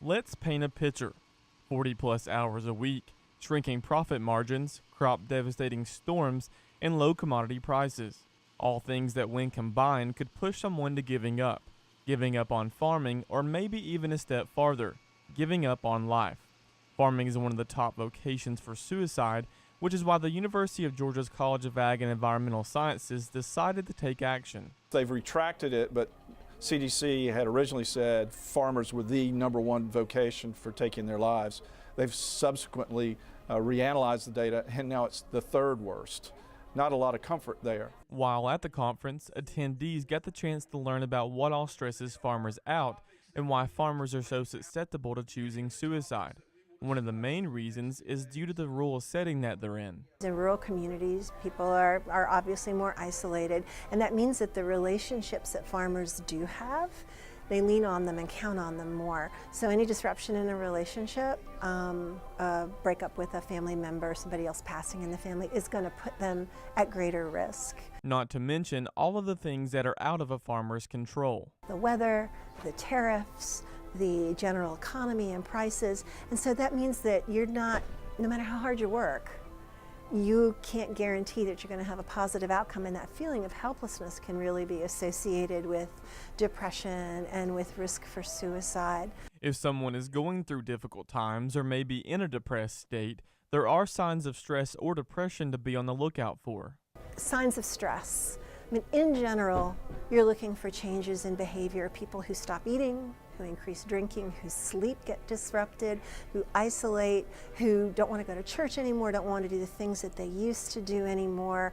Let's paint a picture. 40 plus hours a week, shrinking profit margins, crop devastating storms, and low commodity prices. All things that when combined could push someone to giving up. Giving up on farming, or maybe even a step farther, giving up on life. Farming is one of the top vocations for suicide, which is why the University of Georgia's College of Ag and Environmental Sciences decided to take action. They've retracted it, but CDC had originally said farmers were the #1 vocation for taking their lives. They've subsequently reanalyzed the data, and now it's the third worst. Not a lot of comfort there. While at the conference, attendees get the chance to learn about what all stresses farmers out and why farmers are so susceptible to choosing suicide. One of the main reasons is due to the rural setting that they're in. In rural communities, people are obviously more isolated, and that means that the relationships that farmers do have, they lean on them and count on them more. So any disruption in a relationship, a breakup with a family member, somebody else passing in the family, is going to put them at greater risk. Not to mention all of the things that are out of a farmer's control. The weather, the tariffs, the general economy and prices. And so that means that you're not, no matter how hard you work, you can't guarantee that you're going to have a positive outcome, and that feeling of helplessness can really be associated with depression and with risk for suicide. If someone is going through difficult times or maybe in a depressed state, there are signs of stress or depression to be on the lookout for. Signs of stress. I mean, in general, you're looking for changes in behavior. People who stop eating, who increase drinking, whose sleep get disrupted, who isolate, who don't want to go to church anymore, don't want to do the things that they used to do anymore.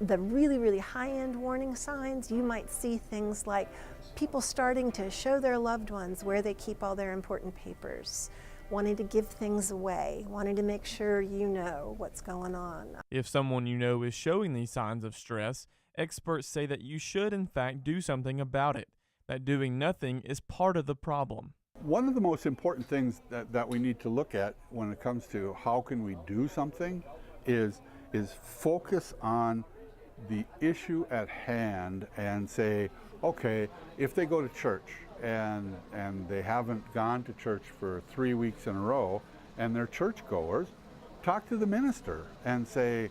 The really, really high-end warning signs, you might see things like people starting to show their loved ones where they keep all their important papers, wanting to give things away, wanting to make sure you know what's going on. If someone you know is showing these signs of stress, experts say that you should in fact do something about it, that doing nothing is part of the problem. One of the most important things that we need to look at when it comes to how can we do something is focus on the issue at hand and say, okay, if they go to church and they haven't gone to church for 3 weeks in a row and they're churchgoers, talk to the minister and say,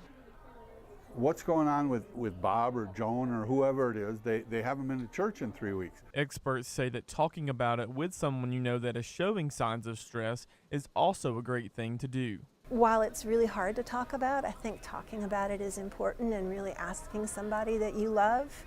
what's going on with Bob or Joan or whoever it is? They haven't been to church in 3 weeks. Experts say that talking about it with someone you know that is showing signs of stress is also a great thing to do. While it's really hard to talk about, I think talking about it is important, and really asking somebody that you love,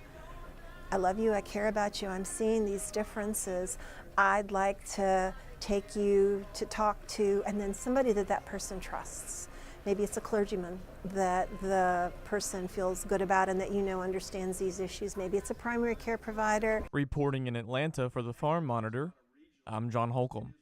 I love you, I care about you, I'm seeing these differences, I'd like to take you to talk to, and then somebody that person trusts. Maybe it's a clergyman that the person feels good about and that you know understands these issues. Maybe it's a primary care provider. Reporting in Atlanta for the Farm Monitor, I'm John Holcomb.